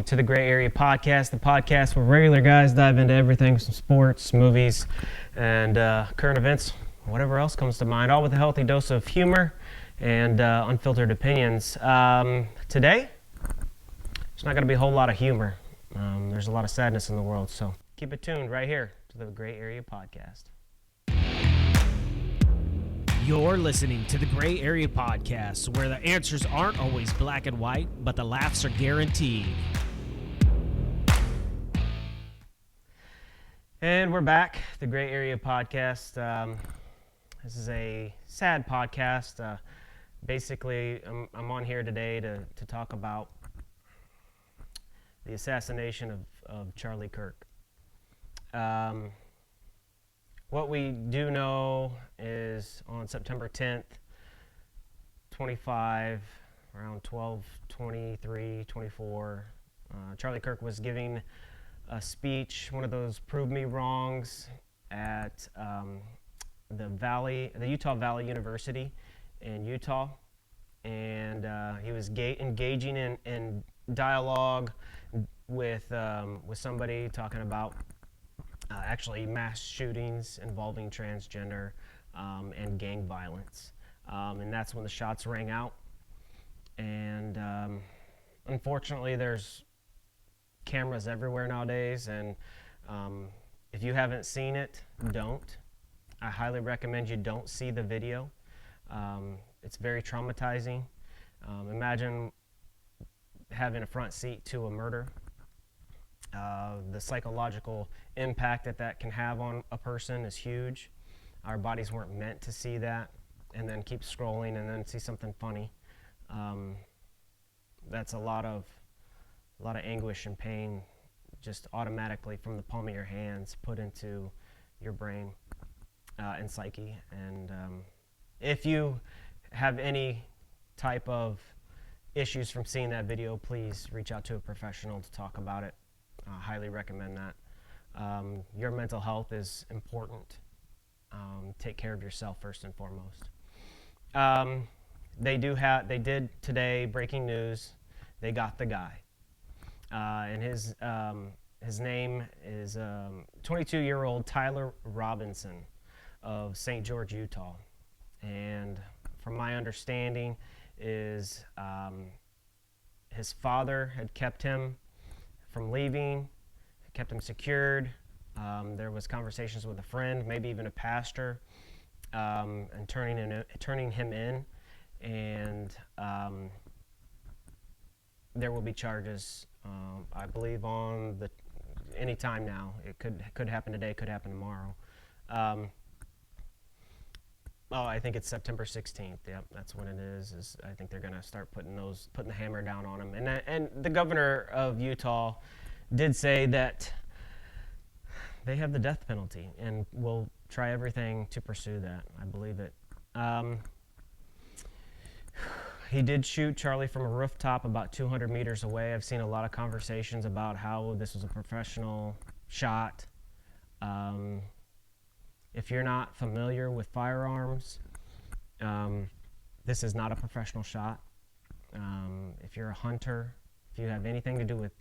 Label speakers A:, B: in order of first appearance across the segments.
A: to the Gray Area Podcast, the podcast where regular guys dive into everything from sports, movies, and current events, whatever else comes to mind, all with a healthy dose of humor and unfiltered opinions. Today, there's not going to be a whole lot of humor. There's a lot of sadness in the world, so keep it tuned right here to the Gray Area Podcast.
B: You're listening to the Gray Area Podcast, where the answers aren't always black and white, but the laughs are guaranteed.
A: And we're back, the Gray Area Podcast. This is a sad podcast. Basically, I'm on here today to talk about the assassination of Charlie Kirk. What we do know is on September 10th, 25, around 12:23, 24, Charlie Kirk was giving a speech, one of those prove me wrongs, at the Utah Valley University in Utah, and he was engaging in dialogue with somebody talking about actually mass shootings involving transgender and gang violence. And that's when the shots rang out. And unfortunately, there's cameras everywhere nowadays. And if you haven't seen it, don't. I highly recommend you don't see the video. It's very traumatizing. Imagine having a front seat to a murder. The psychological impact that can have on a person is huge. Our bodies weren't meant to see that, and then keep scrolling and then see something funny. That's a lot of anguish and pain just automatically from the palm of your hands put into your brain and psyche. And if you have any type of issues from seeing that video, please reach out to a professional to talk about it. I highly recommend that. Your mental health is important. Take care of yourself first and foremost. They did today, breaking news, they got the guy. And his name is 22-year-old Tyler Robinson of St. George, Utah. And from my understanding is his father had kept him from leaving, kept him secured. There was conversations with a friend, maybe even a pastor, and turning him in, and there will be charges. I believe on any time now. It could happen today, could happen tomorrow. I think it's September 16th. Yep, that's when it is. I think they're gonna start putting the hammer down on him. And the governor of Utah did say that they have the death penalty and will try everything to pursue that. I believe it. He did shoot Charlie from a rooftop about 200 meters away. I've seen a lot of conversations about how this was a professional shot. If you're not familiar with firearms, this is not a professional shot. If you're a hunter, if you have anything to do with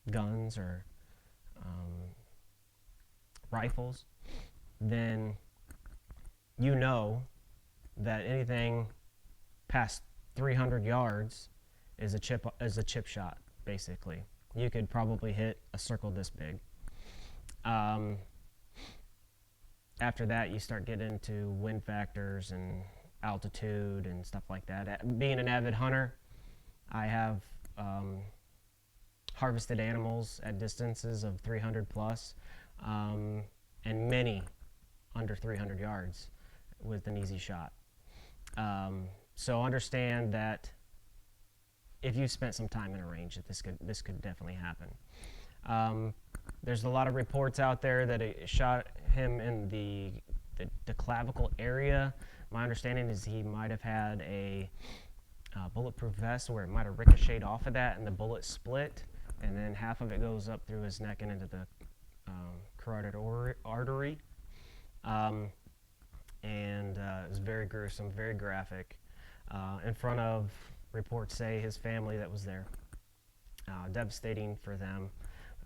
A: guns or rifles, then you know that anything past 300 yards is a chip shot. Basically, you could probably hit a circle this big. After that, you start getting into wind factors and altitude and stuff like that. Being an avid hunter, I have harvested animals at distances of 300 plus, and many under 300 yards with an easy shot. So understand that if you spent some time in a range, that this could definitely happen. There's a lot of reports out there that it shot him in the clavicle area. My understanding is he might have had a bulletproof vest where it might have ricocheted off of that and the bullet split, and then half of it goes up through his neck and into the carotid artery. And it was very gruesome, very graphic. In front of, reports say, his family that was there. devastating for them.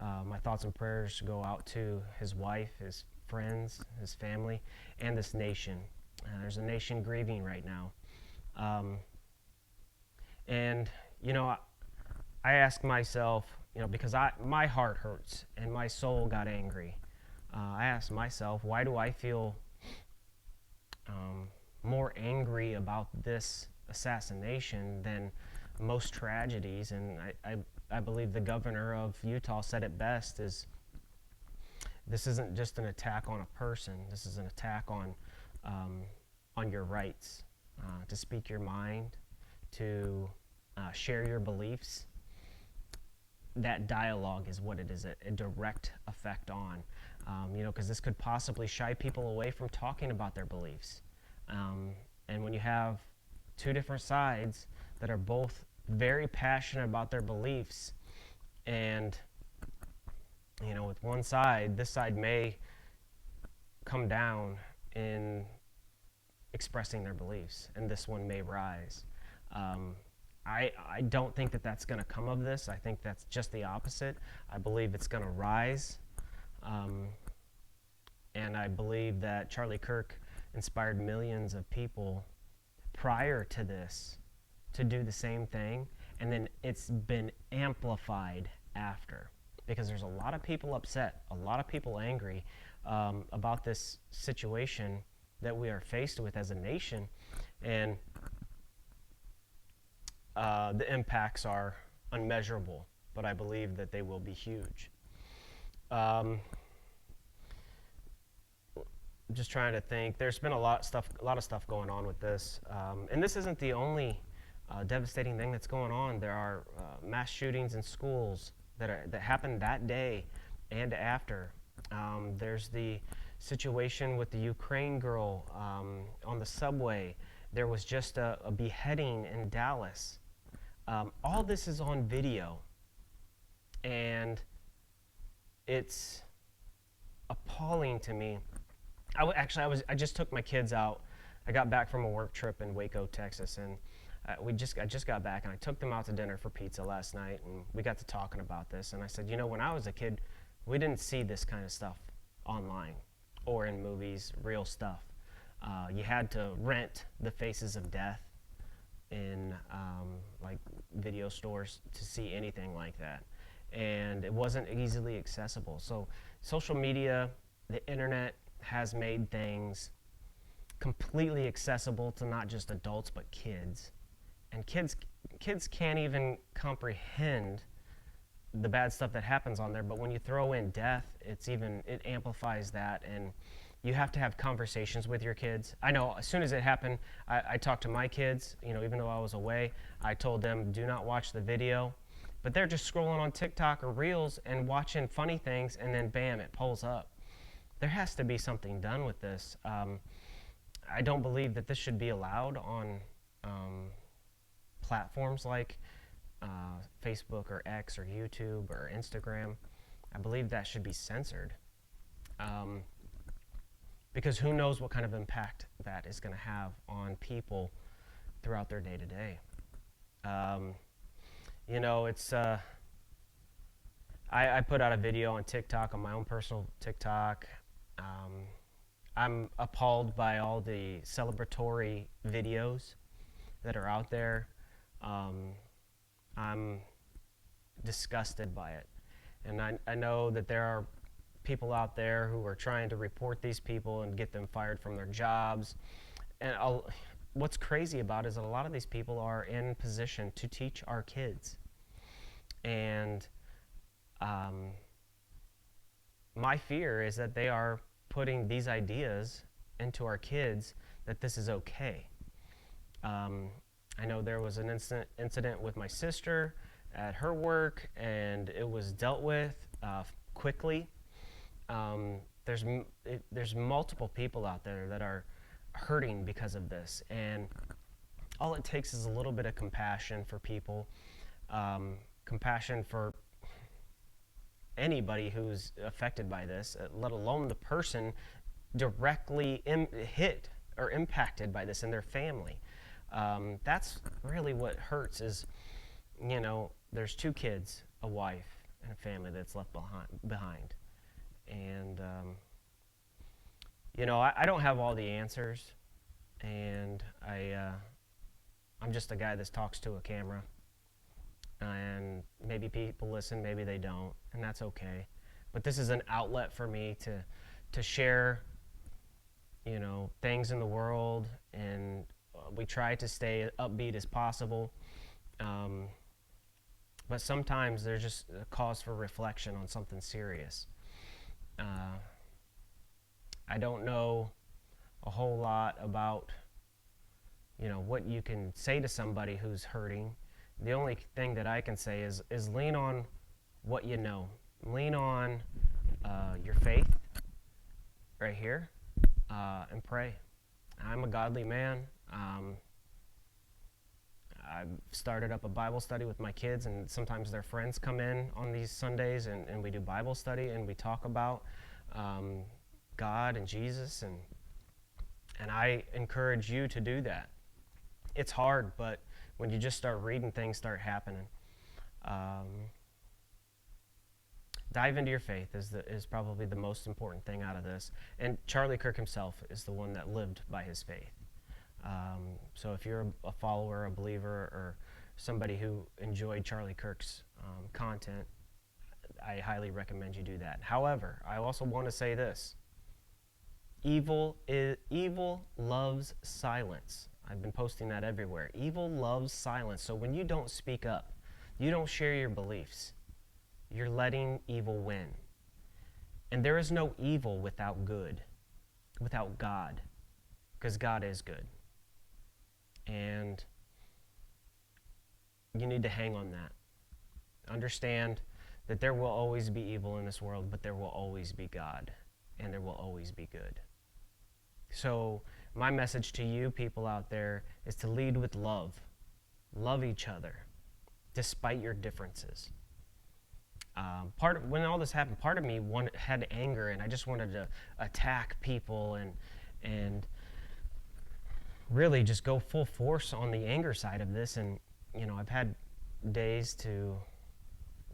A: My thoughts and prayers go out to his wife, his friends, his family, and this nation. There's a nation grieving right now. And, I ask myself, because my heart hurts and my soul got angry. I ask myself, why do I feel more angry about this assassination than most tragedies? And I believe the governor of Utah said it best, is this isn't just an attack on a person. This is an attack on your rights to speak your mind, to share your beliefs. That dialogue is what it is a direct effect on, because this could possibly shy people away from talking about their beliefs. And when you have two different sides that are both very passionate about their beliefs, and with one side, this side may come down in expressing their beliefs, and this one may rise. I don't think that that's going to come of this. I think that's just the opposite. I believe it's going to rise. And I believe that Charlie Kirk inspired millions of people prior to this to do the same thing. And then it's been amplified after. Because there's a lot of people upset, a lot of people angry about this situation that we are faced with as a nation. And the impacts are unmeasurable, but I believe that they will be huge. Just trying to think. There's been a lot of stuff going on with this, and this isn't the only devastating thing that's going on. There are mass shootings in schools that happened that day and after. There's the situation with the Ukraine girl on the subway. There was just a beheading in Dallas. All this is on video, and it's appalling to me. I just took my kids out. I got back from a work trip in Waco, Texas, and I just got back, and I took them out to dinner for pizza last night, and we got to talking about this. And I said, when I was a kid, we didn't see this kind of stuff online or in movies, real stuff. You had to rent The Faces of Death in like video stores to see anything like that, and it wasn't easily accessible. So social media, the internet, has made things completely accessible to not just adults but kids, and kids can't even comprehend the bad stuff that happens on there. But when you throw in death, it amplifies that, and you have to have conversations with your kids. I know as soon as it happened, I talked to my kids, even though I was away. I told them, do not watch the video. But they're just scrolling on TikTok or Reels and watching funny things, and then bam, it pulls up. There has to be something done with this. I don't believe that this should be allowed on platforms like Facebook or X or YouTube or Instagram. I believe that should be censored. Because who knows what kind of impact that is going to have on people throughout their day-to-day. I put out a video on TikTok, on my own personal TikTok. I'm appalled by all the celebratory videos that are out there. I'm disgusted by it. And I know that there are people out there who are trying to report these people and get them fired from their jobs. And what's crazy about it is that a lot of these people are in position to teach our kids. And my fear is that they are putting these ideas into our kids, that this is okay. I know there was an incident with my sister at her work, and it was dealt with quickly. There's multiple people out there that are hurting because of this, and all it takes is a little bit of compassion for people, compassion for anybody who's affected by this, let alone the person directly hit or impacted by this and their family. That's really what hurts is, there's two kids, a wife and a family that's left behind. And, I don't have all the answers, and I'm just a guy that talks to a camera, and maybe people listen, maybe they don't, and that's okay. But this is an outlet for me to share, things in the world, and we try to stay upbeat as possible. But sometimes there's just a cause for reflection on something serious. I don't know a whole lot about, what you can say to somebody who's hurting. The only thing that I can say is lean on what you know. Lean on your faith right here, and pray. I'm a godly man. I've started up a Bible study with my kids, and sometimes their friends come in on these Sundays, and we do Bible study, and we talk about God and Jesus, and I encourage you to do that. It's hard, but when you just start reading, things start happening. Dive into your faith is probably the most important thing out of this. And Charlie Kirk himself is the one that lived by his faith. So if you're a follower, a believer, or somebody who enjoyed Charlie Kirk's content, I highly recommend you do that. However, I also want to say this. Evil loves silence. I've been posting that everywhere. Evil loves silence. So when you don't speak up, you don't share your beliefs, you're letting evil win. And there is no evil without good, without God, because God is good. And you need to hang on that. Understand that there will always be evil in this world, but there will always be God, and there will always be good. So my message to you people out there is to lead with love. Love each other, despite your differences. When all this happened, part of me had anger, and I just wanted to attack people and really just go full force on the anger side of this. And I've had days to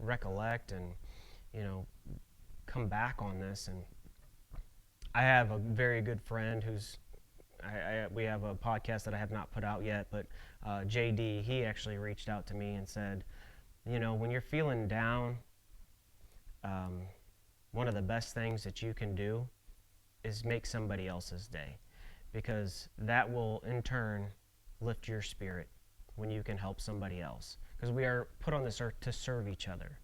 A: recollect and come back on this. And I have a very good friend who's we have a podcast that I have not put out yet, but JD, he actually reached out to me and said, when you're feeling down, one of the best things that you can do is make somebody else's day, because that will in turn lift your spirit when you can help somebody else, because we are put on this earth to serve each other.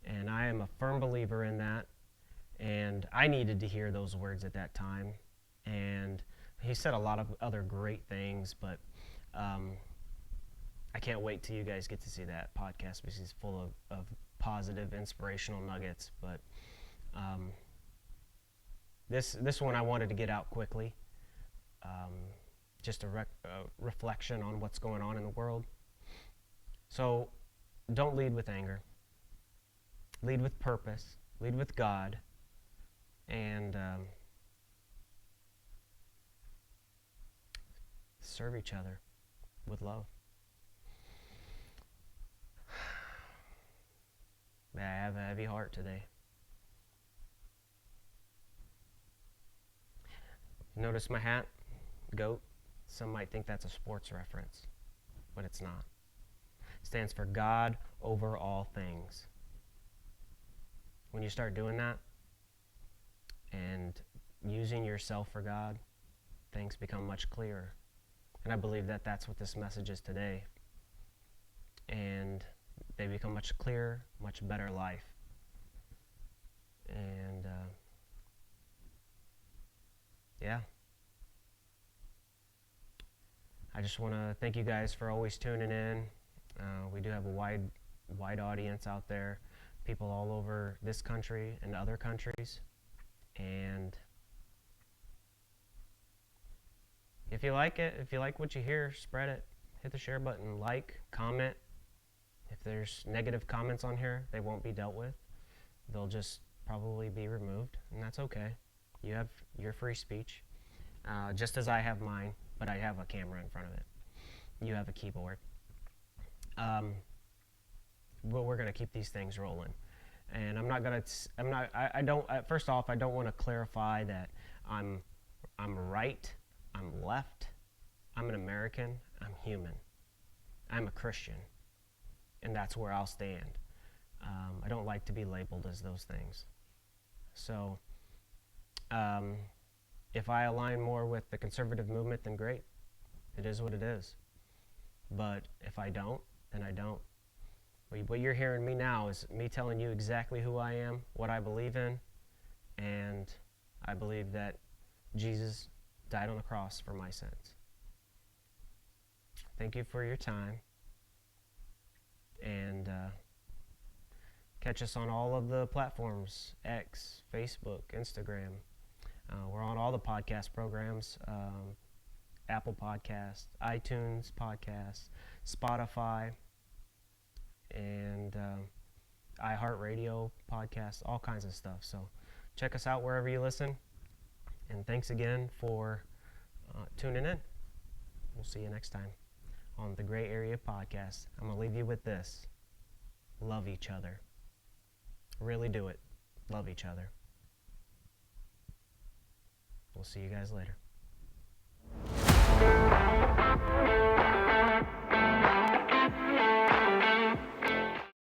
A: And I am a firm believer in that, and I needed to hear those words at that time. And he said a lot of other great things, but I can't wait till you guys get to see that podcast, because it's full of positive, inspirational nuggets. But this one I wanted to get out quickly. Just a reflection on what's going on in the world. So don't lead with anger. Lead with purpose. Lead with God. And serve each other with love. I have a heavy heart today. Notice my hat? GOAT. Some might think that's a sports reference, but it's not. It stands for God over all things. When you start doing that and using yourself for God, things become much clearer. And I believe that that's what this message is today. And they become much clearer, much better life. And yeah. I just want to thank you guys for always tuning in. We do have a wide audience out there, people all over this country and other countries. And if you like it, if you like what you hear, spread it. Hit the share button, like, comment. If there's negative comments on here, they won't be dealt with. They'll just probably be removed, and that's okay. You have your free speech, just as I have mine, but I have a camera in front of it. You have a keyboard. but we're going to keep these things rolling. And first off, I don't want to clarify that I'm right, I'm left, I'm an American, I'm human, I'm a Christian, and that's where I'll stand. I don't like to be labeled as those things. So if I align more with the conservative movement, then great. It is what it is. But if I don't, then I don't. What you're hearing me now is me telling you exactly who I am, what I believe in, and I believe that Jesus died on the cross for my sins. Thank you for your time, and catch us on all of the platforms, X, Facebook, Instagram. We're on all the podcast programs, Apple Podcasts, iTunes Podcasts, Spotify, and iHeartRadio podcasts, all kinds of stuff. So check us out wherever you listen. And thanks again for tuning in. We'll see you next time on the Gray Area Podcast. I'm going to leave you with this. Love each other. Really do it. Love each other. We'll see you guys later.